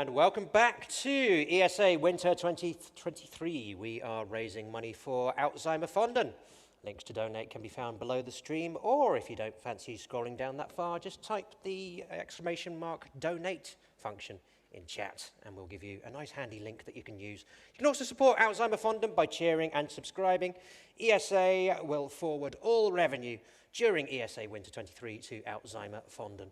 And welcome back to ESA Winter 2023. We are raising money for Alzheimer-Fonden. Links to donate can be found below the stream, or if you don't fancy scrolling down that far, just type the !donate function in chat, and we'll give you a nice handy link that you can use. You can also support Alzheimer-Fonden by cheering and subscribing. ESA will forward all revenue during ESA Winter 23 to Alzheimer-Fonden.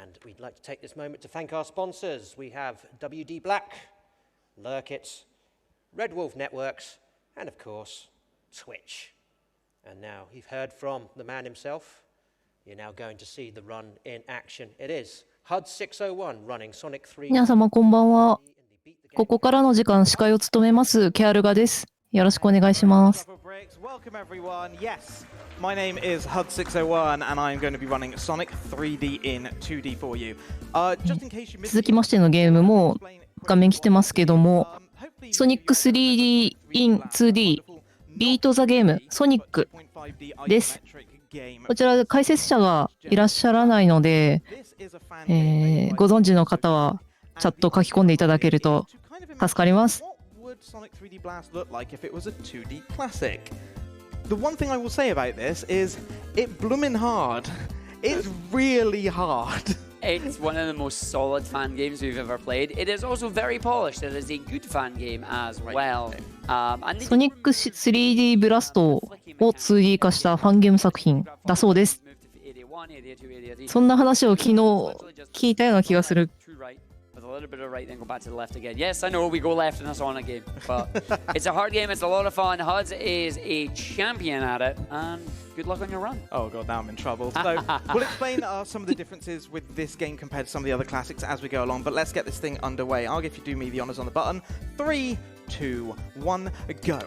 And we'd like to take this moment to thank our sponsors. We have WD Black, Lurkit, Red Wolf Networks, and of course, Twitch. And now you've heard from the man himself. You're now going to see the run in action. It is HUD601 running Sonic 3. 皆様こんばんは。ここからの時間司会を務めますケアルガです。よろしくお願いします。 Welcome everyone. Yes, my name is HUD601 and I'm going to be running Sonic 3D in 2D for you. Just in case you missed 続きましてのゲームも画面来てますけども、ソニック 3D in 2D ビートザゲームソニックです。こちら解説者がいらっしゃらないので、ご存知の方はチャット書き込んでいただけると助かります。Sonic 3D Blast look like if it was a 2D classic? The one thing I will say about this is it bloomin' hard. It's really hard. It's one of the most solid fan games we've ever played. It is also very polished. It is a good fan game as well. ソニック 3D ブラストを 2D 化したファンゲーム作品だそうです。そんな話を昨日聞いたような気がする。A little bit of right, then go back to the left again. Yes, I know we go left in a Sonic game, but it's a hard game. It's a lot of fun. HUD is a champion at it, and good luck on your run. Oh god, now I'm in trouble. So we'll explain some of the differences with this game compared to some of the other classics as we go along. But let's get this thing underway. I'll if you do me the honors on the button. 3, 2, 1, go.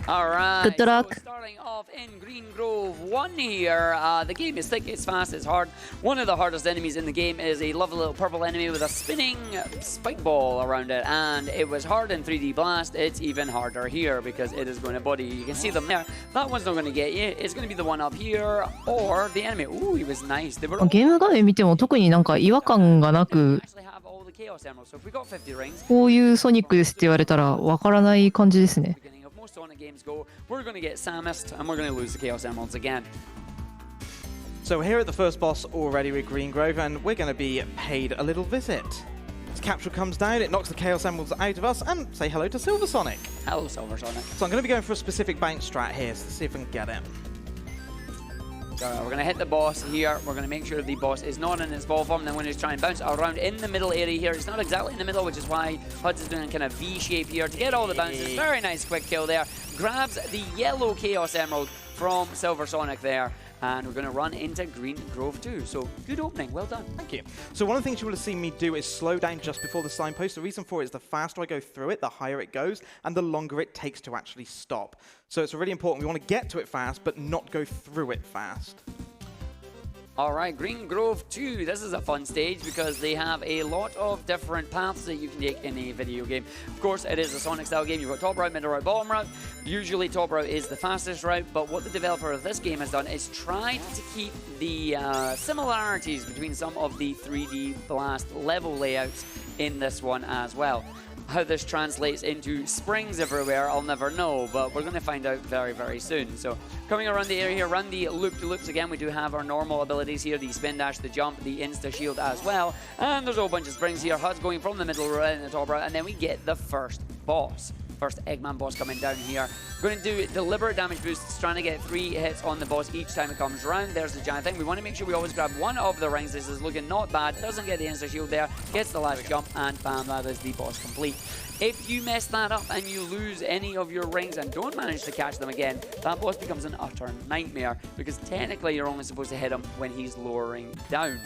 Alright, Good luck. so starting off in Green Grove 1 here. The game is thick, it's fast, it's hard. One of the hardest enemies in the game is a lovely little purple enemy with a spinning spike ball around it. And it was hard in 3D Blast, it's even harder here because it is going to body. You can see them there. That one's not going to get you. It's going to be the one up here or the enemy. Ooh, he was nice. They were ゲーム画面見ても特になんか違和感がなく、 actually have all the Chaos Emeralds. So if we got 50 rings, こういうソニックですって言われたらわからない感じですね。 beginning of most Sonic games go, we're going to get Samus and we're going to lose the Chaos Emeralds again. So here at the first boss already with Green Grove, and we're going to be paid a little visit. As Capsule comes down, it knocks the Chaos Emeralds out of us, and say hello to Silver Sonic. Hello, Silver Sonic. So I'm going to be going for a specific bounce strat here, so let's see if we can get it. Alright, we're going to hit the boss here. We're going to make sure the boss is not in its ball form. Then we're going to try and bounce around in the middle area here. It's not exactly in the middle, which is why HUD is doing a kind of V shape here to get all the bounces. Very nice quick kill there. Grabs the yellow Chaos Emerald from Silver Sonic there. And we're going to run into Green Grove 2. So, good opening. Well done. Thank you. So one of the things you will have seen me do is slow down just before the signpost. The reason for it is the faster I go through it, the higher it goes, and the longer it takes to actually stop. So it's really important. We want to get to it fast, but not go through it fast. Alright, Green Grove 2. This is a fun stage because they have a lot of different paths that you can take in a video game. Of course, it is a Sonic-style game. You've got top route, middle route, bottom route. Usually top route is the fastest route, but what the developer of this game has done is tried to keep the similarities between some of the 3D Blast level layouts in this one as well. How this translates into springs everywhere, I'll never know, but we're going to find out very, very soon. So, coming around the area here, run the loop-to-loops again. We do have our normal abilities here, the spin dash, the jump, the insta-shield as well. And there's a whole bunch of springs here. HUD's going from the middle route and the top route, and then we get the first boss. First Eggman boss coming down here. We're going to do deliberate damage boosts, trying to get 3 hits on the boss each time it comes around. There's the giant thing. We want to make sure we always grab one of the rings. This is looking not bad. Doesn't get the insta-shield there. Gets the last jump, and bam, that is the boss complete. If you mess that up and you lose any of your rings and don't manage to catch them again, that boss becomes an utter nightmare because technically you're only supposed to hit him when he's lowering down.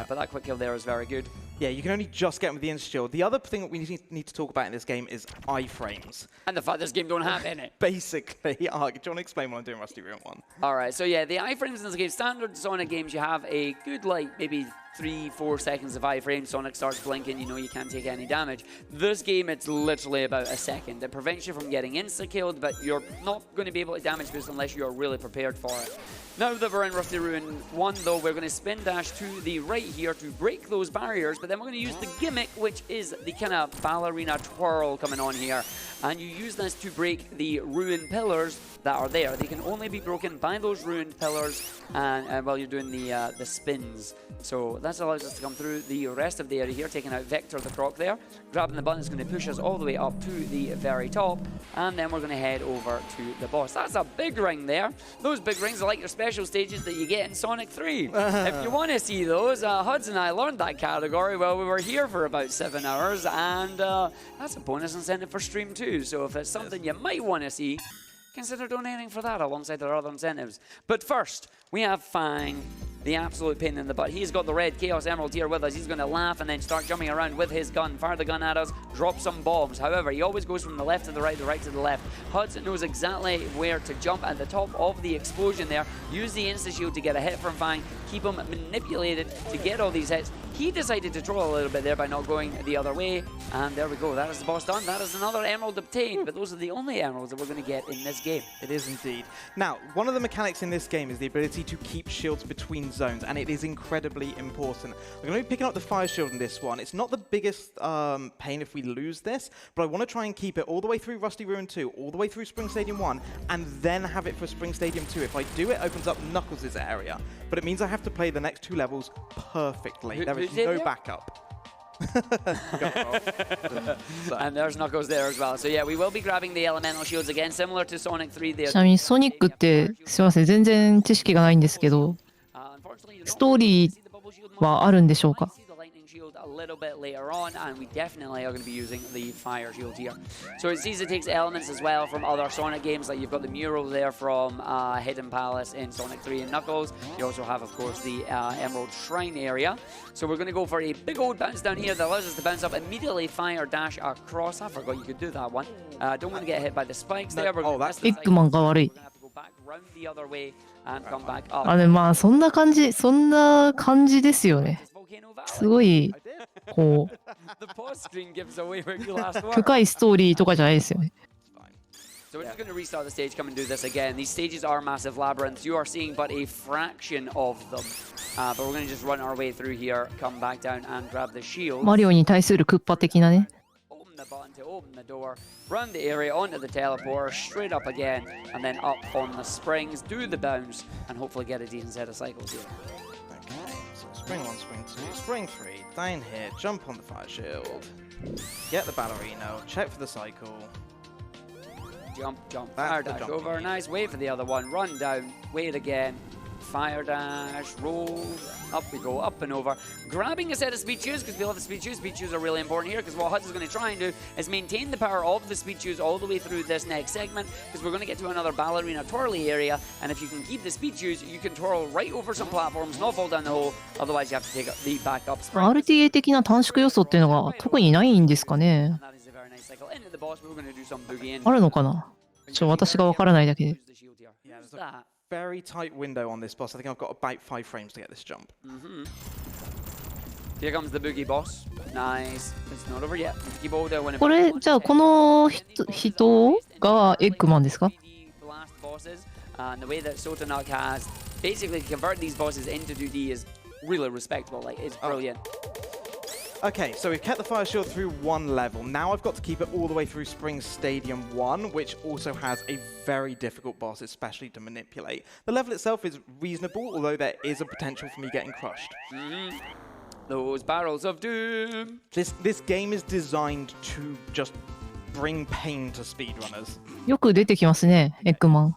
But that quick kill there is very good. Yeah, you can only just get him with the insta-shield. The other thing that we need to talk about in this game is iframes. And the fact this game don't have in it. Basically, do you want to explain what I'm doing, Rusty Room 1? Alright, so yeah, the iframes in this game, standard Sonic games, you have a good, like, maybe 3-4 seconds of iframe, Sonic starts blinking, you know you can't take any damage. This game, it's literally about a second. It prevents you from getting insta-killed, but you're not going to be able to damage boost unless you're really prepared for it. Now that we're in Rusty Ruin 1, though, we're going to spin dash to the right here to break those barriers, but then we're going to use the gimmick, which is the kind of ballerina twirl coming on here. And you use this to break the ruined pillars that are there. They can only be broken by those ruined pillars and while you're doing the spins. So that allows us to come through the rest of the area here, taking out Vector the Croc there. Grabbing the button is going to push us all the way up to the very top, and then we're going to head over to the boss. That's a big ring there. Those big rings are like your special stages that you get in Sonic 3. If you want to see those, Huds and I learned that category while we were here for about 7 hours, and that's a bonus incentive for Stream 2. So if it's something you might want to see, consider donating for that alongside our other incentives. But first, we have Fang, the absolute pain in the butt. He's got the red Chaos Emerald here with us. He's going to laugh and then start jumping around with his gun, fire the gun at us, drop some bombs. However, he always goes from the left to the right to the left. Hudson knows exactly where to jump at the top of the explosion there. Use the insta-shield to get a hit from Fang, keep him manipulated to get all these hits. He decided to troll a little bit there by not going the other way. And there we go. That is the boss done. That is another emerald obtained. But those are the only emeralds that we're going to get in this game. It is indeed. Now, one of the mechanics in this game is the ability to keep shields between zones, and it is incredibly important. I'm going to be picking up the fire shield in this one. It's not the biggest pain if we lose this, but I want to try and keep it all the way through Rusty Ruin 2, all the way through Spring Stadium 1, and then have it for Spring Stadium 2. If I do, it opens up Knuckles' area, but it means I have to play the next 2 levels perfectly. There is no backup. And there's Knuckles there as well. So yeah, we will be grabbing the elemental shields again, similar to Sonic 3 there. ちなみにソニックってすいません全然知識がないんですけど、ストーリーはあるんでしょうか？ A little bit later on, and we definitely are going to be using the fire shield here. So it sees it takes elements as well from other Sonic games, like you've got the mural there from Hidden Palace in Sonic 3 and Knuckles. You also have, of course, the Emerald Shrine area. So we're going to go for a big old bounce down here that allows us to bounce up, immediately fire dash across. I forgot you could do that one. Don't want to get hit by the spikes there. That's エッグマンが悪い。 あ、でもまあそんな感じですよね。すごいこう深いストーリーとかじゃないですよね。 So we're just going to restart the stage, come and do this again. These stages are massive labyrinths. You are seeing but a fraction of them. But we're going to just run our way through here, come back down and grab the shield. マリオに対するクッパ的なね。 Open the button to open the door, run the area onto the teleporter, straight up again, and then up on the springs, do the bounce, and hopefully get a decent set of cycles here. Okay, so Spring 1, Spring 2, Spring 3, down here, jump on the fire shield, get the ballerino, check for the cycle. Jump, fire dash over, nice, wait for the other one, run down, wait again, fire dash, roll, up we go, up and over. Grabbing a set of speed shoes, because we love the speed shoes. Speed shoes are really important here, because what Hudson's going to try and do is maintain the power of the speed shoes all the way through this next segment, because we're going to get to another ballerina twirly area, and if you can keep the speed shoes, you can twirl right over some platforms, not fall down the hole, otherwise you have to take the back up sprint. RTA 的な短縮要素っていうのが特にないんですかね。 あるのかな？私がわからないだけで。 Very tight window on this boss. I think I've got about 5 frames to get this jump. Here comes the boogie boss. Nice. It's not over yet. これじゃあこの人がエッグマンですか？ And the way that Sotanuk has basically convert these bosses into 2D is really respectable. Like it's brilliant. Okay, so we've kept the fire shield through 1 level. Now I've got to keep it all the way through Spring Stadium 1, which also has a very difficult boss, especially to manipulate. The level itself is reasonable, although there is a potential for me getting crushed. Those barrels of doom. This game is designed to just bring pain to speedrunners. よく出てきますね、エッグマン。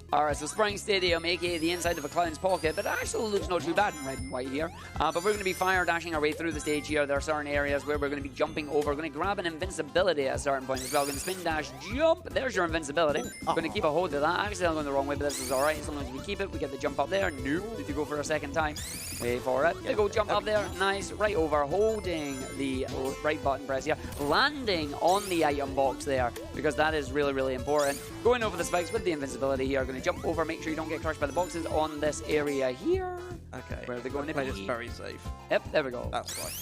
Okay, Alright, so Spring Stadium, aka the inside of a clown's pocket, but it actually looks not too bad in red and white here. But we're going to be fire dashing our way through the stage here. There are certain areas where we're going to be jumping over. We're going to grab an invincibility at a certain point as well. We're going to spin dash, jump. There's your invincibility. We're going to keep a hold of that. Actually, I'm going the wrong way, but this is alright. As long as we keep it, we get the jump up there. Nope. Need to go for a second time. Wait for it. There you go, jump up there. Nice. Right over, holding the right button press here. Landing on the item box there, because that is really, really important. Going over the spikes with the invincibility here. Going to jump over, make sure you don't get crushed by the boxes on this area here. Okay. Where they're going to play be. this very safe. Yep, there we go. That's right.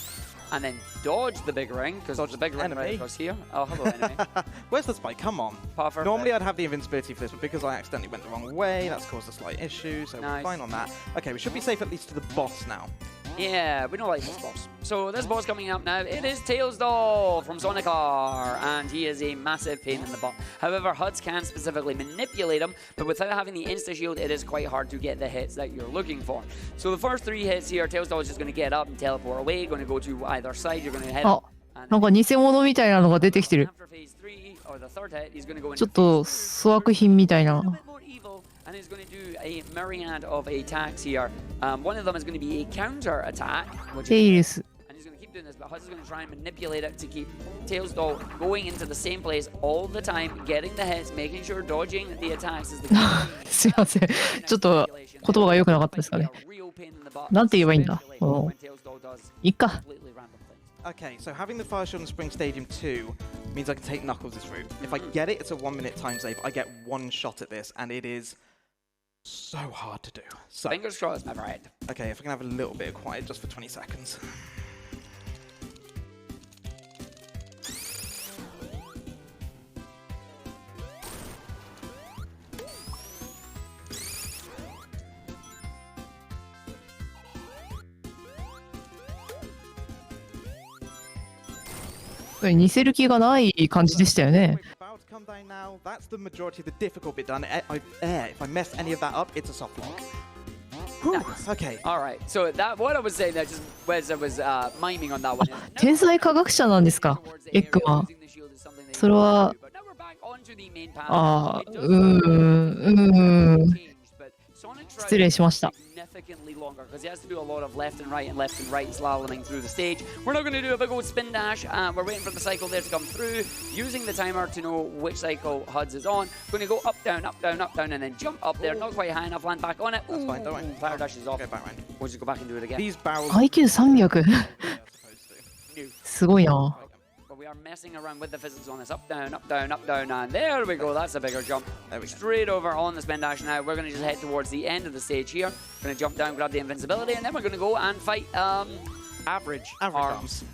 And then dodge the big ring, because dodge the big ring right across here. Oh, hello, enemy. Where's the spike? Come on. Puffer. Normally I'd have the invincibility for this, but because I accidentally went the wrong way, that's caused a slight issue, so we're fine on that. Okay, we should be safe at least to the boss now. Yeah, we don't like this boss. So this boss coming up now, it is Tails Doll from Sonic R, and he is a massive pain in the butt. However, HUDs can specifically manipulate him, but without having the insta-shield, it is quite hard to get the hits that you're looking for. So the first 3 hits here, Tails Doll is just going to get up and teleport away, going to go to either side, you're going to head up. なんか偽物みたいなのが出てきてる。 After phase 3, or the third hit, he's going to go ちょ into っと粗悪品みたい a な。 little bit more evil, and he's going to do a myriad of attacks here. One of them is going to be a counter attack, which テイルス。 and he's going to keep doing this, but Hud's going to try and manipulate it to keep Tails Doll going into the same place all the time, getting the hits, making sure dodging the attacks is the key. すいません。ちょっと言葉が良くなかったですかね。なんて言えばいいんだ。いいか。 Okay, so having the Fire Shield in Spring Stadium 2 means I can take Knuckles this route. If I get it, it's a 1 minute time save. I get 1 shot at this, and it is so hard to do. So, Fingers crossed, my friend. okay, if I can have a little bit of quiet just for 20 seconds. This 似せる気がない感じでしたよね。 About to come down now. That's the majority of the difficult bit done. If I mess any of that up, it's a soft lock. Whew, okay. All right, so that what I was saying that just was I was miming on that one. 天才科学者なんですか、エッグマン。それは、ああ、失礼しました。 significantly longer because he has to do a lot of left and right slaloming through the stage. We're not going to do a big old spin dash. We're waiting for the cycle there to come through, using the timer to know which cycle HUDs is on. Going to go up, down, up, down, up, down, and then jump up there. Not quite high enough, land back on it. That's fine, don't worry. Fire dash is off. Go back round. We'll just go back and do it again. These barrels. IQ300 すごいな。 But we are messing around with the physics on this. Up, down, up, down, up, down, and there we go. That's a bigger jump. There we go. Straight over on the spin dash now. We're going to just head towards the end of the stage here. Going to jump down, grab the invincibility, and then we're going to go and fight average arms.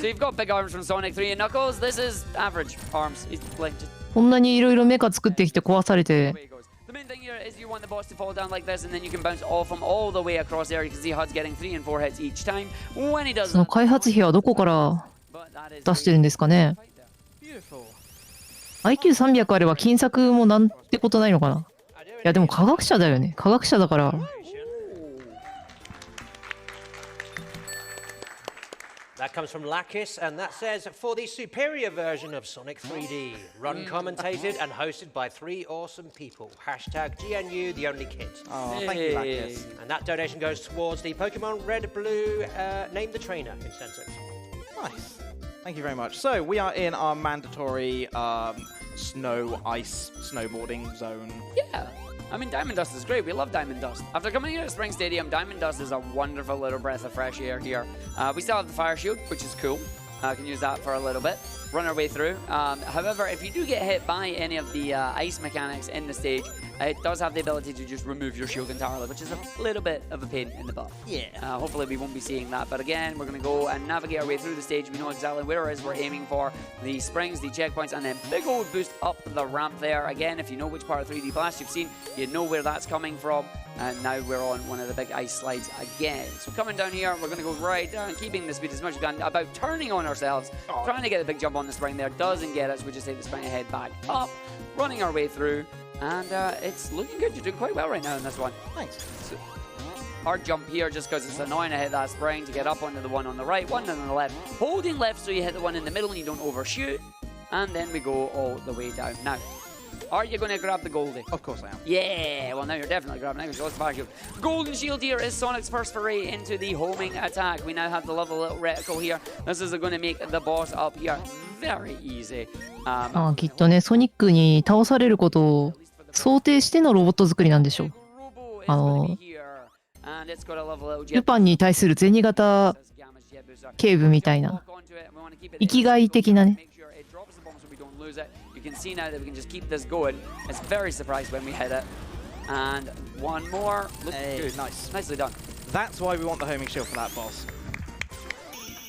So you've got big arms from Sonic 3 and Knuckles. This is average arms. He's like just こんなにいろいろメカ作ってきて壊されて。 away he goes. The main thing here is you want the boss to fall down like this, and then you can bounce off him all the way across there. You can see HUD's getting 3 and 4 hits each time. When he does その that, 開発費はどこから出してるんですかね。 Beautiful. IQ300 あれば金策もなんてことないのかな。いやでも科学者だよね。科学者だから。 That comes from Lakis, and that says, for the superior version of Sonic 3D, run commentated and hosted by 3 awesome people. Hashtag GNU, the only kid. Oh, thank you, Lakis. And that donation goes towards the Pokemon Red Blue Name the Trainer incentive. Nice. Thank you very much. So we are in our mandatory snow, ice, snowboarding zone. Yeah. I mean, Diamond Dust is great. We love Diamond Dust. After coming here to Spring Stadium, Diamond Dust is a wonderful little breath of fresh air here. We still have the Fire Shield, which is cool. Can use that for a little bit. Run our way through. However, if you do get hit by any of the ice mechanics in the stage, it does have the ability to just remove your shield entirely, which is a little bit of a pain in the butt. Yeah. Hopefully we won't be seeing that. But again, we're going to go and navigate our way through the stage. We know exactly where it is we're aiming for. The springs, the checkpoints, and then big old boost up the ramp there. Again, if you know which part of 3D Blast you've seen, you know where that's coming from. And now we're on one of the big ice slides again. So coming down here, we're going to go right down, keeping the speed as much as we can, about turning on ourselves, trying to get a big jump on the spring there. Doesn't get us. We just take the spring ahead back up, running our way through. And it's looking good. You're doing quite well right now in this one. Thanks. So, hard jump here just because it's annoying to hit that spring to get up onto the one on the right, one on the left. Holding left so you hit the one in the middle and you don't overshoot. And then we go all the way down. Now, Are you going to grab the goldie? Of course I am. Yeah, well now you're definitely grabbing it because you lost the shield. Golden shield here is Sonic's first foray into the homing attack. We now have the lovely little reticle here. This is going to make the boss up here very easy. ああ、きっとね、ソニックに倒されることを想定してのロボット作りなんでしょう。ルパンに対する銭形警部みたいな、生きがい的なね。You can see now that we can just keep this going. It's very surprised when we hit it. And one more. Look good. Nice. Nicely done. That's why we want the homing shield for that boss.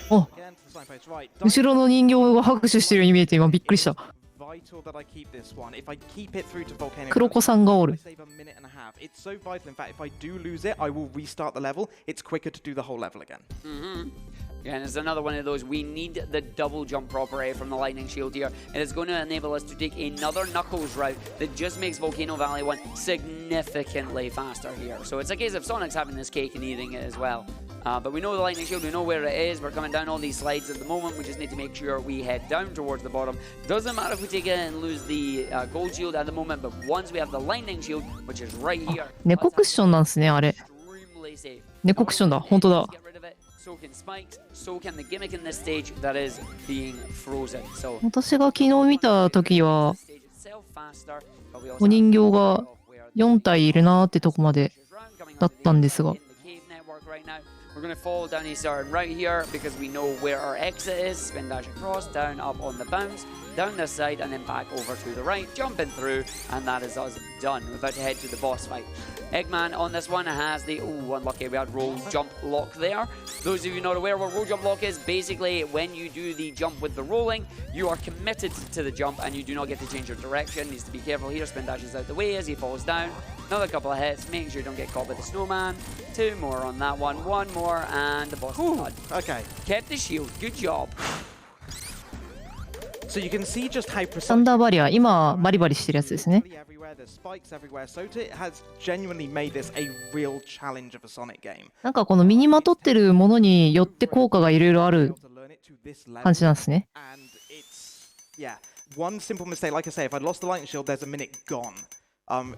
お、 Again to the signpost. Right. 後ろの人形が拍手してるように見えて今びっくりした。 Vital that I keep this one. If I keep it through to Volcano, 黒子さんがお I る。 save a minute and a half. It's so vital. In fact, if I do lose it, I will restart the level. It's quicker to do the whole level again. Yeah, and it's another one of those. We need the double jump property from the lightning shield here. It is going to enable us to take another Knuckles route that just makes Volcano Valley 1 significantly faster here. So it's a case of Sonic's having this cake and eating it as well. But we know the lightning shield, we know where it is. We're coming down all these slides at the moment. We just need to make sure we head down towards the bottom. Doesn't matter if we take it and lose the gold shield at the moment, but once we have the lightning shield, which is right here, 猫クッションなんですね、あれ。 extremely safe. 猫クッションだ、本当だ。 Get rid of it. So can spikes, so can the gimmick in this stage that is being frozen. So 私が昨日見た時は、 stage itself faster, but we also お人形が4体いるなーってとこまでだったんですが。 We're going to fall down a certain route here because we know where our exit is. Spin dash across, down, up on the bounce, down this side, and then back over to the right, jumping through, and that is us done. We're about to head to the boss fight. Eggman on this one has the, oh, unlucky, we had roll jump lock there. Those of you not aware what roll jump lock is, basically when you do the jump with the rolling, you are committed to the jump and you do not get to change your direction. Needs to be careful here. Spin dashes out the way as he falls down. Another couple of hits, making sure you don't get caught by the snowman. Two more on that one, one more, and the boss is done. Okay. Kept the shield, good job. So you can see just how サン precise. ダーバリア、今バリバリしてるやつですね。 Everywhere, there's spikes everywhere. So it has genuinely made this a real challenge of a Sonic game. なんかこの身にまとってるものによって効果がいろいろある To learn it to this level. 感じなんですね。 And it's, yeah, one simple mistake. Like I say, if I'd lost the lightning shield, there's a minute gone.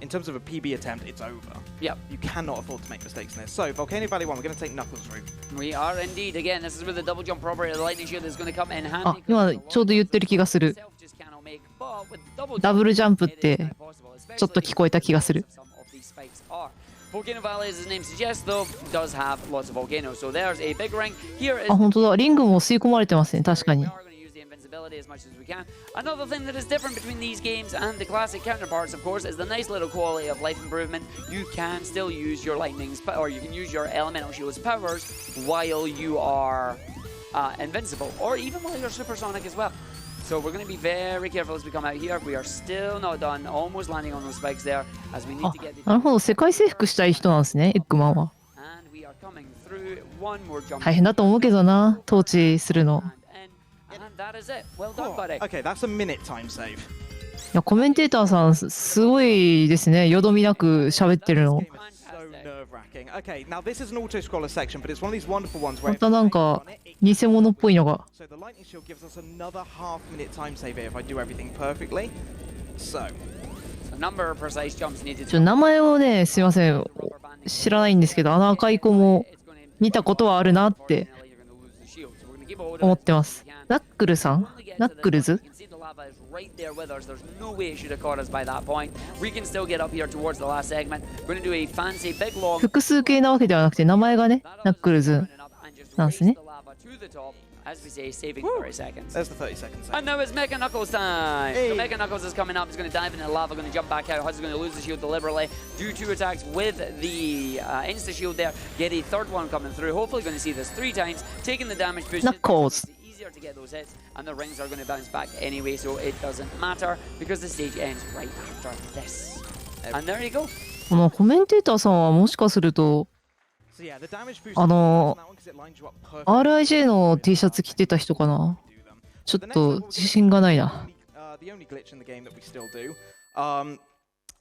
In terms of a PB attempt, it's over. Yep. You cannot afford to make mistakes in this. So, Volcano Valley 1, we're going to take Knuckles route. We are indeed. Again, this is where the double jump property of the lightning shield is going to come in あ handy.、今ちょうど言ってる気がする。 Just cannot make, but with double ダブルジャンプっ it is て quite possible, ちょっと聞こえた気がする。 some of these spikes are. Volcano Valley, as the name suggests, though, does have lots of volcanoes. So there's a big ring. Here is あ、本当だ。リングも吸い込まれてますね。確かに we。are going to use the invincibility as much as we can. Another thing that is different between these games and the classic counterparts, of course, is the nice little quality of life improvement. You can still use your lightning's or you can use your elemental shield's powers while you are invincible, or even while you're supersonic as well. So we're going to be very careful as we come out here. We are still not done, almost landing on those spikes there, as we need あ to get the なるほど。世界征服したい人なんですね、エッグマンは。 and we are coming through one more jump. 大変だと思うけどな、統治するの。 And that is it. Well done, buddy. Okay, that's a minute time save. いや、コメンテーターさん、すごいですね。よどみなく喋ってるの。 So nerve-wracking. Okay, now this is an auto-scroller section, but it's one of these wonderful ones where またなんか、偽物っぽいのが。 so the lightning shield gives us another half-minute time save here if I do everything perfectly. So, A number of precise jumps needed. 名前をね、すいません。知らないんですけど、あの赤い子も見たことはあるなって思ってます。ナックルさんナックルズ Right there with us. There's no way it should have caught us by that point. We can still get up here towards the last segment. We're going to do a fancy big long. 複数形なわけではなくて、名前がね、ナックルズなんですね。 As we say, saving 30 seconds. there's the 30 seconds save. And now it's Mecha Knuckles time. So Hey. Mecha Knuckles is coming up. He's going to dive into the lava, going to jump back out. Hud's going to lose the shield deliberately. Do two attacks with the insta shield there. Get a third one coming through. Hopefully, going to see this 3 times. Taking the damage boost. Knuckles. It's easier to get those hits, and the rings are going to bounce back anyway, so it doesn't matter because the stage ends right after this. And there you go. このコメンテーターさんはもしかすると、 So yeah, the damage boost あの on that one 'cause it lines you up perfectly. RIJ の T シャツ着てた人かな。ちょっと自信がないな。 The only glitch in the game that we still do.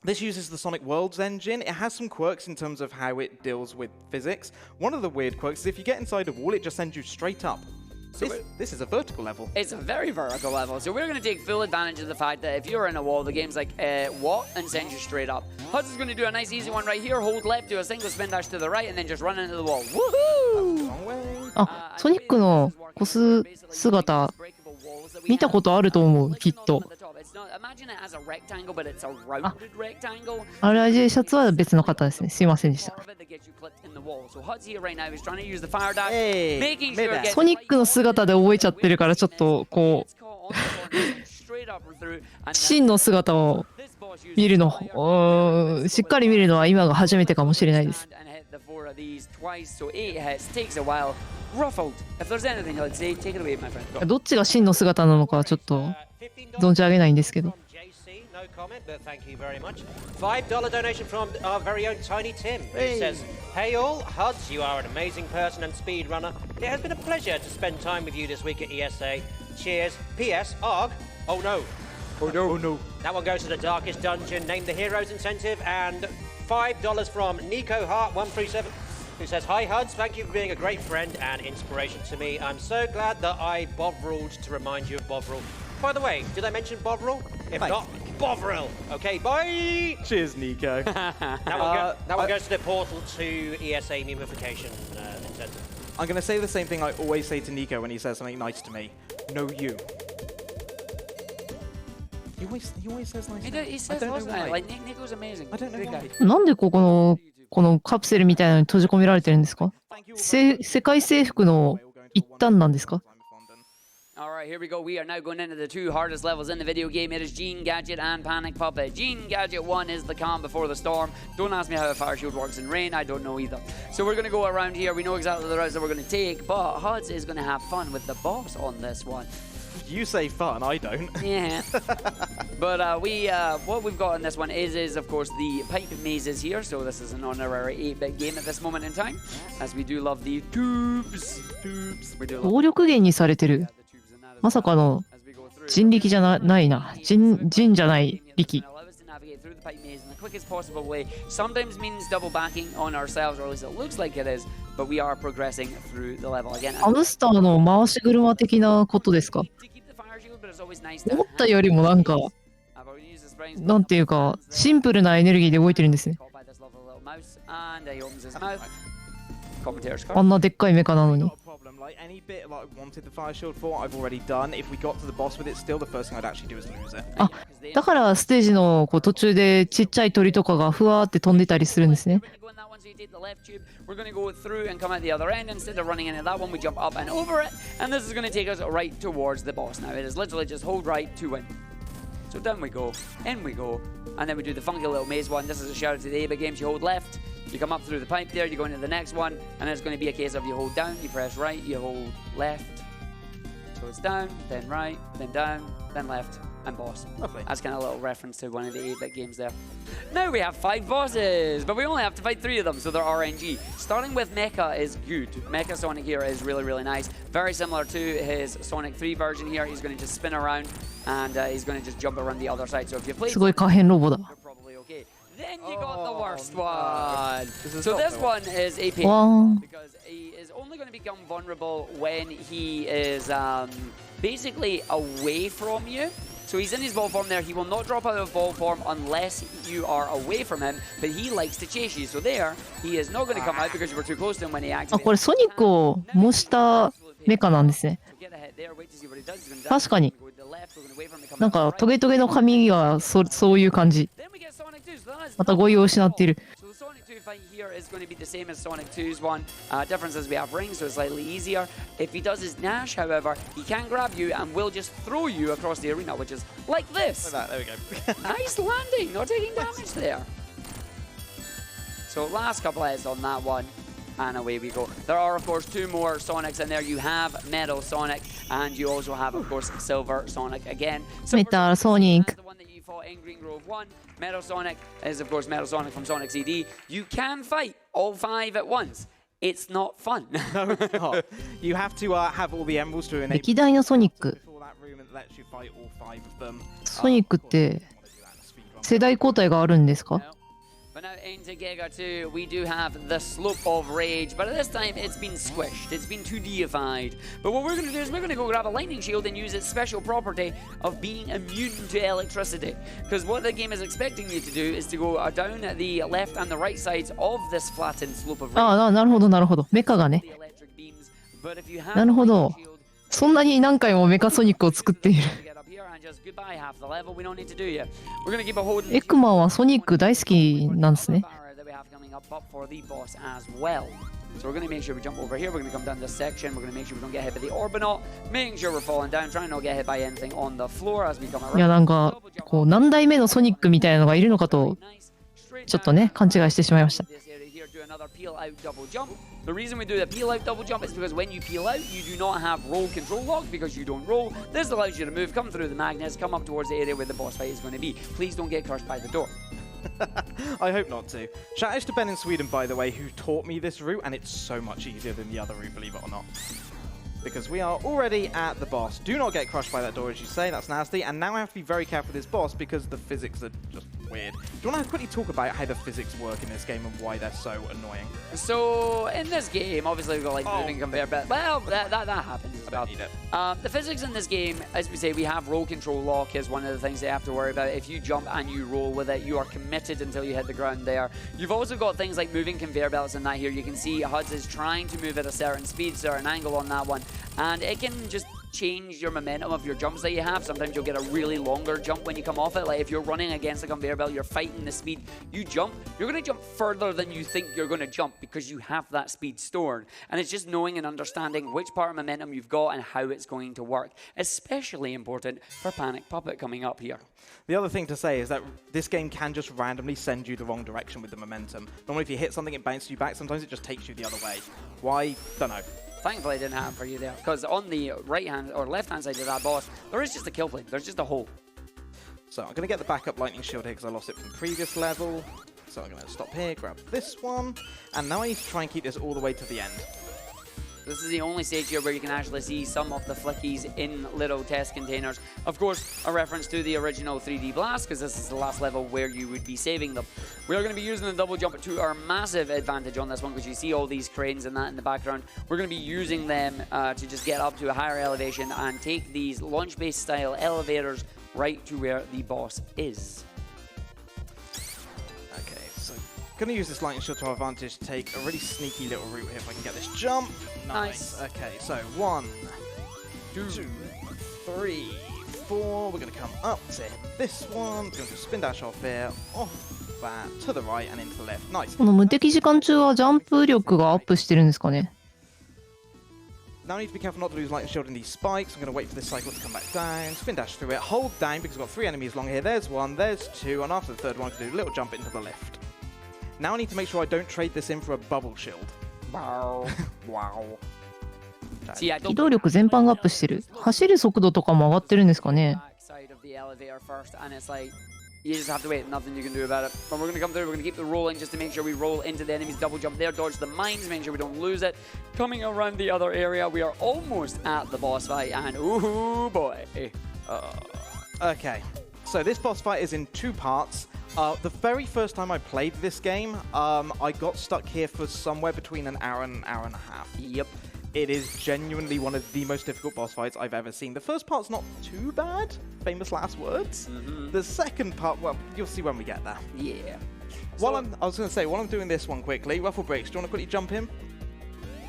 This uses the Sonic Worlds engine. It has some quirks in terms of how it deals with physics. One of the weird quirks is if you get inside a wall, it just sends you straight up. This is a vertical level. It's a very vertical level, so we're going to take full advantage of the fact that if you're in a wall, the game's like, what? And sends you straight up. Hudson's going to do a nice easy one right here, hold left, do a single spin dash to the right, and then just run into the wall. Woohoo! あ、ソニックのコス姿見たことあると思う、きっと。あれ、シャツは別の方ですね。すいませんでした。ソニックの姿で覚えちゃってるから、ちょっとこう真の姿を見るの、しっかり見るのは今が初めてかもしれないです。どっちが真の姿なのかはちょっと存じ上げないんですけど。Comment, but thank you very much. $5 donation from our very own Tiny Tim. It says, "Hey all, Huds, you are an amazing person and speedrunner. It has been a pleasure to spend time with you this week at ESA. Cheers. P.S. ARG. Oh no. Oh no. Oh no. That one goes to the Darkest Dungeon. Name the Heroes Incentive. And $5 from Nico Hart 137, who says, Hi Huds, thank you for being a great friend and inspiration to me. I'm so glad that I Bovrilled to remind you of Bovril. By the way, did I mention Bovril? If not, Bovril. Okay, bye. Cheers, Nico. That one goes to the portal to ESA memification incentive. I'm going to say the same thing I always say to Nico when he says something nice to me. No, you. He always says nice things. He says nice things. Like, Nico's amazing. I don't know why. なんでこのカプセルみたいなのに閉じ込められてるんですか？世界征服の一端なんですか？ Alright, here we go. We are now going into the two hardest levels in the video game. It is Gene Gadget and Panic Puppet. Gene Gadget 1 is the calm before the storm. Don't ask me how a fire shield works in rain. I don't know either. So we're going to go around here. We know exactly the routes that we're going to take, but Huds is going to have fun with the boss on this one. You say fun, I don't. Yeah. But what we've got in this one is of course the pipe mazes here. So this is an honorary 8-bit game at this moment in time, as we do love the tubes. We do love 暴力源にされてる。まさかの人力じゃないな。人じゃない力。Through the pipe maze in the quickest possible way sometimes means double backing on ourselves, or at least it looks like it is, but we are progressing through the level again. ハムスターの回し車的なことですか？思ったよりもなんか、なんていうか、シンプルなエネルギーで動いてるんですね。あんなでっかいメカなのに。Any bit like wanted the fire shield for, I've already done. If we got to the boss with it still, the first thing I'd actually do is lose it. あ、だからステージの途中でちっちゃい鳥とかがふわーって飛んでたりするんですね。We're going to go through and come out the other end. Instead of running into that one, we jump up and over it, and this is going to take us right towards the boss. Now it is literally just hold right to win. So down we go, in we go, and then we do the funky little maze one. This is a shout out to the ABA games. You hold left, you come up through the pipe there, you go into the next one, and it's going to be a case of you hold down, you press right, you hold left. So it's down, then right, then down, then left, and boss. Lovely. That's kind of a little reference to one of the 8-bit games there. Now we have 5 bosses, but we only have to fight 3 of them, so they're RNG. Starting with Mecha is good. Mecha Sonic here is really, really nice. Very similar to his Sonic 3 version here. He's going to just spin around, and he's going to just jump around the other side. So if you play, すごい可変ロボだ。 you're probably okay. Then you got the worst one. So this one is a pain, わーん。 because he is only going to become vulnerable when he is basically away from you. So he's in his ball form there. He will not drop out of ball form unless you are away from him, but he likes to chase you. So there, he is not going to come out because you were too close to him when he あ、 activated. これソニックを模したメカなんですね。 So get ahead there, wait to see what he does. He's going to 確かに。 go to the left, we're going to wait for him to come なん out か to the ト right. ゲトゲの髪がそういう感じ。 Then we get Sonic 2. So that is また語彙を失っている。 So the Sonic 2 fight here is going to be the same as Sonic 2's one. Difference is we have rings, so it's slightly easier. If he does his Nash, however, he can grab you and will just throw you across the arena, which is like this. There we go. Nice landing, not taking damage there. So last couple hits on that one, and away we go. There are, of course, 2 more Sonics in there. You have Metal Sonic, and you also have, of course, Silver Sonic again. Silver Metal Sonic Sonic. is the one that you fought in Green Grove 1. Metal Sonic is, of course, Metal Sonic from Sonic CD. You can fight all 5 at once. It's not fun. No, it's not. You have to have all the emeralds to enable 歴代のソニック。 before that room and lets you fight all 5 of them. ソニックって世代交代があるんですか？ But now into Giga 2, we do have the Slope of Rage, but at this time it's been squished, it's been too deified. But what we're going to do is we're going to go grab a lightning shield and use its special property of being immune to electricity. Because what the game is expecting you to do is to go down the left and the right sides of this flattened Slope of Rage. ああ、なるほど、なるほど。メカがね。 The electric beams, but if you have なるほど a lightning shield, そんなに何回もメカソニックを作っている。 get up here and just goodbye half the level. We don't need to do yet. We're going to keep a hold. エクマはソニック大好きなんですね。 That we have coming up for the boss as well. So we're going to make sure we jump over here. We're going to come down this section. We're going to make sure we don't get hit by the Orbinaut. Making sure we're falling down. Trying not to get hit by anything on the floor as we come around. いや、なんか、こう、何代目のソニックみたいなのがいるのかと、ちょっとね、勘違いしてしまいました。 Do another peel out double jump. The reason we do the peel out double jump is because when you peel out, you do not have roll control lock because you don't roll. This allows you to move, come through the magnets, come up towards the area where the boss fight is going to be. Please don't get crushed by the door. I hope not to. Shout out to Ben in Sweden, by the way, who taught me this route, and it's so much easier than the other route, believe it or not. Because we are already at the boss. Do not get crushed by that door, as you say. That's nasty. And now I have to be very careful with this boss because the physics are just weird. Do you want to quickly talk about how the physics work in this game and why they're so annoying? So in this game, obviously we've got like moving conveyor belt. Well, that happens as well. I don't need it. The physics in this game, as we say, we have roll control lock is one of the things they have to worry about. If you jump and you roll with it, you are committed until you hit the ground there. You've also got things like moving conveyor belts in that here. You can see HUDs is trying to move at a certain speed, certain angle on that one. And it can just change your momentum of your jumps that you have. Sometimes you'll get a really longer jump when you come off it. Like if you're running against a conveyor belt, you're fighting the speed, you jump, you're going to jump further than you think you're going to jump because you have that speed stored. And it's just knowing and understanding which part of momentum you've got and how it's going to work. Especially important for Panic Puppet coming up here. The other thing to say is that this game can just randomly send you the wrong direction with the momentum. Normally if you hit something, it bounces you back. Sometimes it just takes you the other way. Why? Don't know. Thankfully, it didn't happen for you there, because on the right-hand or left-hand side of that boss, there is just a kill plane. There's just a hole. So I'm going to get the backup lightning shield here because I lost it from the previous level. So I'm going to stop here, grab this one, and now I need to try and keep this all the way to the end. This is the only stage here where you can actually see some of the flickies in little test containers. Of course, a reference to the original 3D Blast, because this is the last level where you would be saving them. We are going to be using the double jump to our massive advantage on this one, because you see all these cranes and that in the background. We're going to be using them to just get up to a higher elevation and take these launch-based style elevators right to where the boss is. Okay, so going to use this lightning shield to our advantage to take a really sneaky little route here if I can get this jump. Nice. Okay, so 1, 2, 3, 4. We're going to come up to this one. We're going to spin dash off here, off that, to the right and into the left. Nice. この無敵時間中はジャンプ力がアップしてるんですかね。 Now I need to be careful not to lose lightning shield in these spikes. I'm going to wait for this cycle to come back down, spin dash through it, hold down because we've got 3 enemies along here. There's 1, there's 2, and after the third one I can do a little jump into the left. Now I need to make sure I don't trade this in for a bubble shield. Wow. Wow. See, I 機 don't 動力全般がアップしてる。走る速度とかも上がってるんですかね。 backside of the elevator first, and it's like you just have to wait. Nothing you can do about it. But we're going to come through. We're going to keep the rolling just to make sure we roll into the enemy's double jump there, dodge the mines, make sure we don't lose it. Coming around the other area, we are almost at the boss fight, and ooh boy. Okay, so this boss fight is in 2 parts. The very first time I played this game, I got stuck here for somewhere between an hour and an hour and a half. Yep. It is genuinely one of the most difficult boss fights I've ever seen. The first part's not too bad, famous last words. The second part, well, you'll see when we get there. Yeah. While I'm doing this one quickly, Ruffle Breaks, do you want to quickly jump in?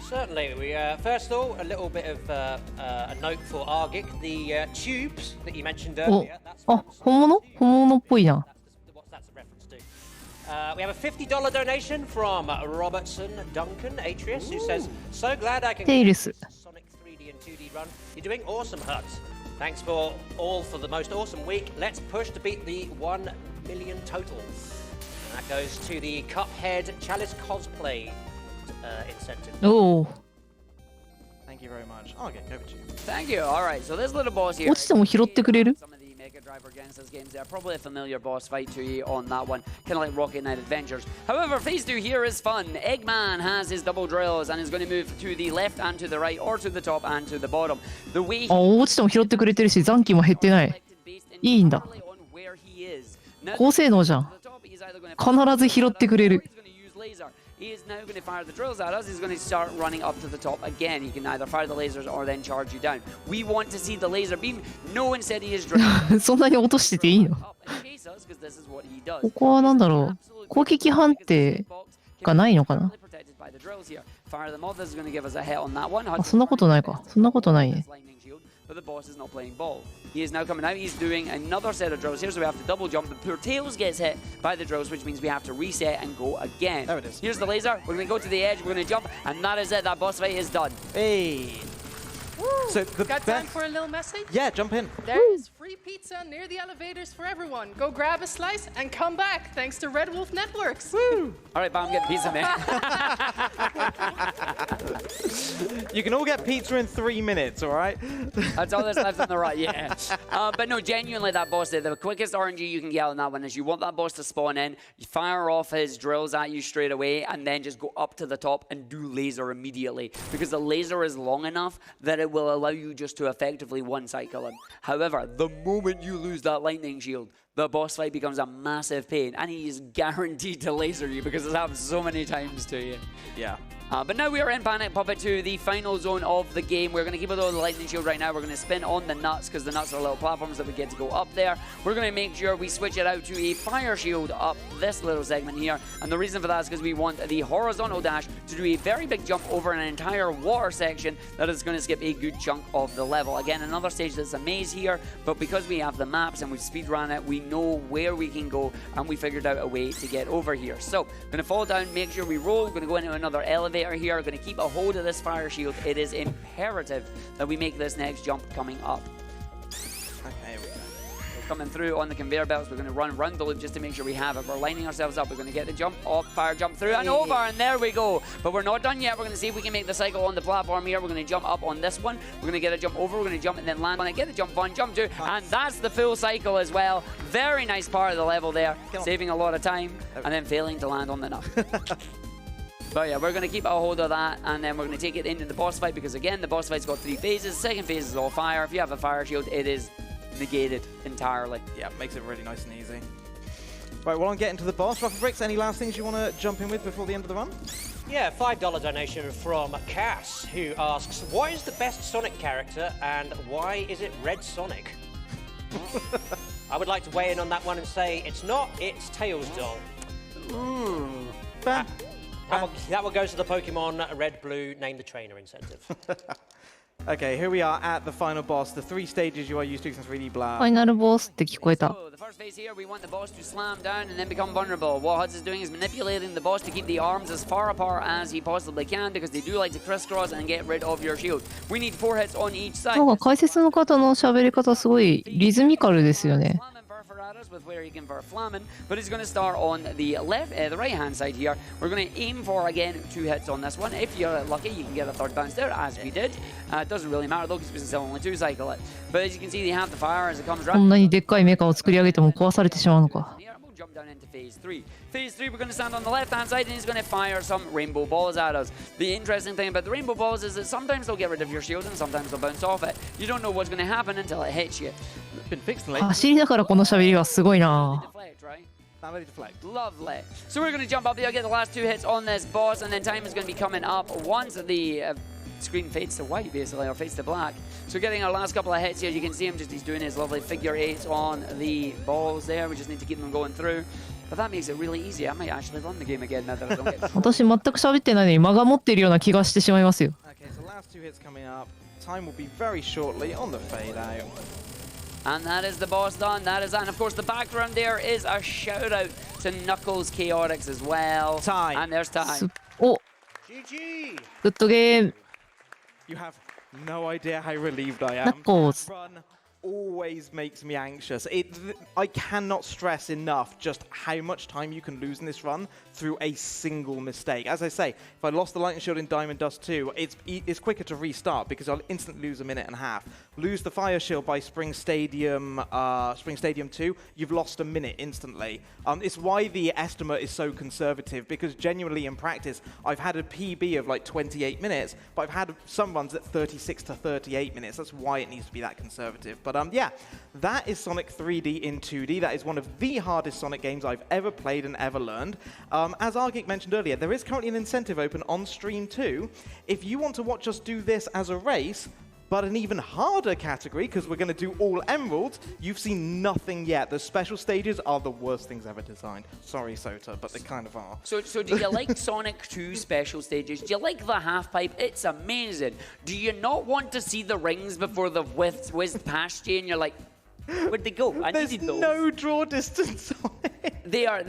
Certainly. We first of all, a little bit of a note for Argic. The tubes that you mentioned お earlier. That's あ、本物っぽいな。 What's that a reference to? We have a $50 donation from Robertson Duncan Atreus, who says, "So glad I canテイルス。 Sonic 3D and 2D run. You're doing awesome, Huts. Thanks for all for the most awesome week. Let's push to beat the 1 million total." And that goes to the Cuphead Chalice cosplay incentive. おお。 Thank you very much. Argic, over to you. Thank you. All right. So this little boss here. 落ちても拾ってくれる？ Some of the Mega Driver Genesis games there. Probably a familiar boss fight to you on that one. Kind of like Rocket Knight Adventures. However, phase 2 here is fun. Eggman has his double drills and is going to move to the left and to the right, or to the top and to the bottom. The way あ、落ちても拾ってくれてるし、残機も減ってない。いいんだ。高性能じゃん。 He's 必ず拾ってくれる。 He is now going to fire the drills at us. He's going to start running up to the top again. He can either fire the lasers or then charge you down. We want to see the laser beam. No one said he is drilling. そんなに落としてていいの？ Up and chase us because this is what he does. ここはなんだろう、攻撃判定がないのかな？ Protected by the drills here. Fire them off. This is going to give us a hit on that one. あ、そんなことないか。そんなことないね。 But the boss is not playing ball. He is now coming out. He's doing another set of drills here, so we have to double jump. But poor Tails gets hit by the drills, which means we have to reset and go again. There it is. Here's the laser. We're going to go to the edge. We're going to jump, and that is it. That boss fight is done. Hey. So the Got time for a little message? Yeah, jump in. There is free pizza near the elevators for everyone. Go grab a slice and come back, thanks to Red Wolf Networks. Woo. All right, Bam, get the pizza, mate. You can all get pizza in 3 minutes, all right? That's all that's left on the right, yeah. But no, genuinely, that boss there, the quickest RNG you can get on that one is you want that boss to spawn in, you fire off his drills at you straight away, and then just go up to the top and do laser immediately. Because the laser is long enough that it will allow you just to effectively one-cycle him. However, the moment you lose that lightning shield, the boss fight becomes a massive pain, and he is guaranteed to laser you because it's happened so many times to you. Yeah. But now we are in Panic Puppet to the final zone of the game. We're going to keep it on the lightning shield right now. We're going to spin on the nuts because the nuts are little platforms that we get to go up there. We're going to make sure we switch it out to a fire shield up this little segment here. And the reason for that is because we want the horizontal dash to do a very big jump over an entire water section that is going to skip a good chunk of the level. Again, another stage that's a maze here, but because we have the maps and we've speedrun it, we know where we can go, and we figured out a way to get over here. So, going to fall down, make sure we roll. We're going to go into another elevator here. We're going to keep a hold of this fire shield. It is imperative that we make this next jump coming up. Okay, here we go. We're coming through on the conveyor belts. We're going to run around the loop just to make sure we have it. We're lining ourselves up. We're going to get the jump off, fire jump through and over, and there we go. But we're not done yet. We're going to see if we can make the cycle on the platform here. We're going to jump up on this one. We're going to get a jump over. We're going to jump and then land on it. Get the jump one, jump two, and that's the full cycle as well. Very nice part of the level there, saving a lot of time and then failing to land on the nut. But yeah, we're going to keep a hold of that, and then we're going to take it into the boss fight, because again, the boss fight's got 3 phases. Second phase is all fire. If you have a fire shield, it is negated entirely. Yeah, makes it really nice and easy. Right, well, I'm getting to the boss. Ruffle Bricks, any last things you want to jump in with before the end of the run? Yeah, $5 donation from Cass, who asks, what is the best Sonic character and why is it Red Sonic? I would like to weigh in on that one and say it's not, it's Tails doll. Ooh. That will go to the Pokemon Red Blue Name the Trainer incentive. Okay, here we are at the final boss. The 3 stages you are used to in 3D フ blah. ァイナルボスって聞こえた。 So, the first phase here, we want the boss to slam down and then become vulnerable. What Huds is doing is manipulating the boss to keep the arms as far apart as he possibly can, because they do like to crisscross and get rid of your shield. We need 4 hits on each side. なんか解説の方の喋り方すごいリズミカルですよね。 With where he can convert Flamin, but he's going to start on the the right hand side here. We're going to aim for again 2 hits on this one. If you're lucky, you can get a 3rd bounce there, as we did. It doesn't really matter though, because we can still only 2 cycle it. But as you can see, they have the fire as it comes こん right. なにでっかいメカを作り上げても壊されてしまうのか。 We'll jump down into phase 3. Phase 3, we're going to stand on the left hand side, and he's going to fire some rainbow balls at us. The interesting thing about the rainbow balls is that sometimes they'll get rid of your shield and sometimes they'll bounce off it. You don't know what's going to happen until it hits you. Been fixed late. 走りながらこの喋りはすごいな。 Deflect, right? Now let it deflect. Lovely. So we're going to jump up there, get the last 2 hits on this boss, and then time is going to be coming up once the screen fades to white, basically, or fades to black. So getting our last couple of hits here, you can see him he's doing his lovely figure 8s on the balls there. We just need to keep them going through. But that makes it really easy. I might actually run the game again now that I don't get... 私全く喋ってないのに間が持ってるような気がしてしまいますよ。 Okay, so last 2 hits coming up. Time will be very shortly on the fade out. And that is the boss done. That is that. And of course, the background there is a shout out to Knuckles Chaotix as well. Time. And there's す time. お、 GG! グッドゲーム。 You have no idea how relieved I am. Knuckles. Run always makes me anxious. I cannot stress enough just how much time you can lose in this run through a single mistake. As I say, if I lost the lightning shield in Diamond Dust 2, it's quicker to restart because I'll instantly lose a minute and a half. Lose the fire shield by Spring Stadium 2, you've lost a minute instantly. It's why the estimate is so conservative, because genuinely in practice, I've had a PB of like 28 minutes, but I've had some runs at 36 to 38 minutes. That's why it needs to be that conservative. But But yeah, that is Sonic 3D in 2D. That is one of the hardest Sonic games I've ever played and ever learned. As Argeek mentioned earlier, there is currently an incentive open on stream too. If you want to watch us do this as a race, but an even harder category, because we're going to do all emeralds, you've seen nothing yet. The special stages are the worst things ever designed. Sorry, Sota, but they kind of are. So do you like Sonic 2 special stages? Do you like the half pipe? It's amazing. Do you not want to see the rings before they've whizzed past you and you're like, where'd they go? I There's needed those. no draw distance on it. They are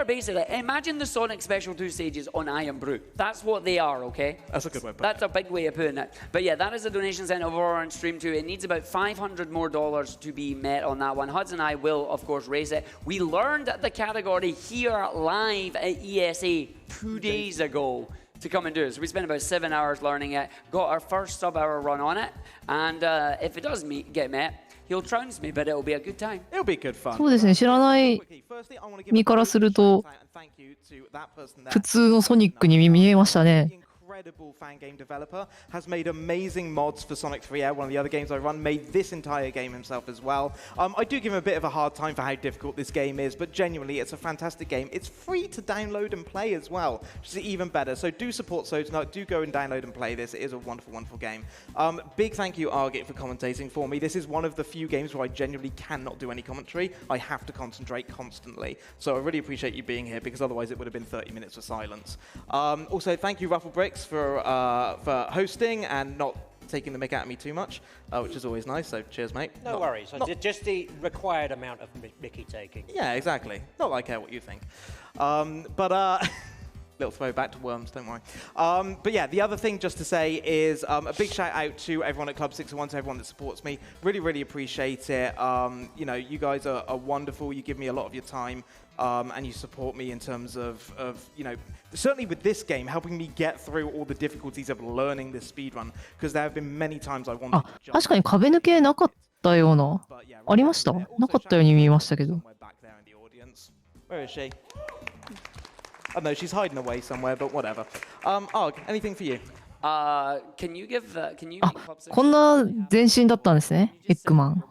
basically, imagine the Sonic Special 2 stages on Iron Brew. That's what they are, okay? That's a good way of putting That's a big way of putting it. But yeah, that is a donation sent over on stream too. It needs about $500 more to be met on that one. Huds and I will, of course, raise it. We learned the category here live at ESA 2 days ago to come and do it. So we spent about 7 hours learning it, got our first sub-hour run on it, and if it does get met, he'll trounce me, but it'll be a good time. It'll be good fun. そうですね、知らない身からすると普通のソニックに見えましたね。Incredible fan game developer, has made amazing mods for Sonic 3 Air, one of the other games I run, made this entire game himself as well. I do give him a bit of a hard time for how difficult this game is, but genuinely it's a fantastic game. It's free to download and play as well, which is even better. So do support Sotonut, do go and download and play this. It is a wonderful, wonderful game. Big thank you, Argit, for commentating for me. This is one of the few games where I genuinely cannot do any commentary. I have to concentrate constantly. So I really appreciate you being here, because otherwise it would have been 30 minutes of silence. Also, thank you, Ruffle Bricks, for hosting and not taking the mick out of me too much, which is always nice, so cheers, mate. No worries, just the required amount of Mickey taking. Yeah, exactly. Not that I care what you think. Little throwback to Worms, don't worry. But yeah, the other thing just to say is a big shout out to everyone at Club 601, to everyone that supports me. Really, really appreciate it. You know, you guys are wonderful. You give me a lot of your time. And you support me in terms of, you know, certainly with this game, helping me get through all the difficulties of learning this speedrun, because there have been many times I wanted to jump. 確かに壁抜けなかったような。ありました？なかったように見えましたけど。Where is she? I don't know, she's hiding away somewhere, but whatever. Arg, anything for you? Can you give, can you あ、こんな前身だったんですね、エッグマン。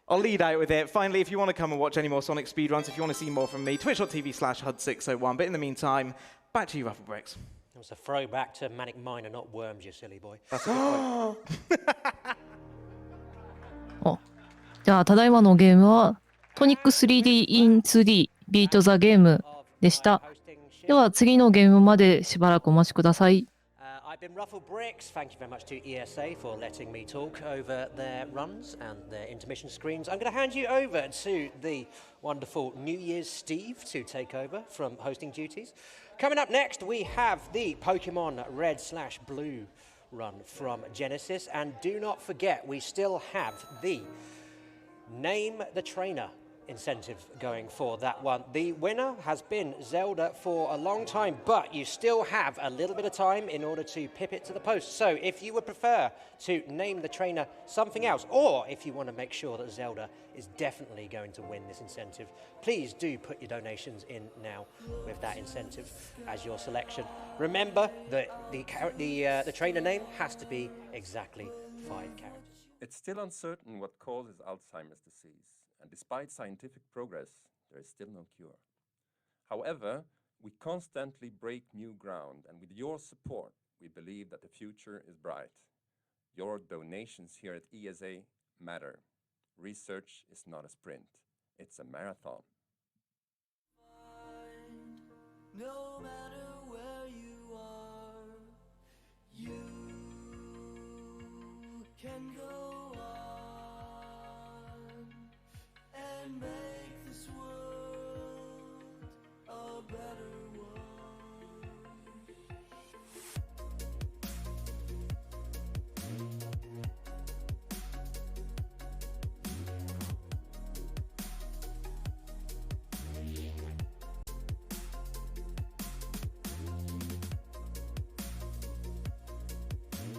I'll lead out with it. Finally, if you want to come and watch any more Sonic speedruns, if you want to see more from me, twitch.tv/HUD601. But in the meantime, back to you, Ruffle Bricks. It was a throwback to Manic Miner, not Worms, you silly boy. That's a good point. お、じゃあただいまのゲームはトニック 3D in 2D ビートザゲームでした。では次のゲームまでしばらくお待ちください。I've been Ruffle Bricks. Thank you very much to ESA for letting me talk over their runs and their intermission screens. I'm going to hand you over to the wonderful New Year's Steve to take over from hosting duties. Coming up next, we have the Pokemon Red/Blue run from Genesis. And do not forget, we still have the Name the Trainer incentive going for that one. The winner has been Zelda for a long time, but you still have a little bit of time in order to pip it to the post. So if you would prefer to name the trainer something else, or if you want to make sure that Zelda is definitely going to win this incentive, please do put your donations in now with that incentive as your selection. Remember that the trainer name has to be exactly 5 characters. It's still uncertain what causes Alzheimer's disease. And despite scientific progress, there is still no cure. However, we constantly break new ground, and with your support, we believe that the future is bright. Your donations here at ESA matter. Research is not a sprint, it's a marathon. No matter where you are, you can go.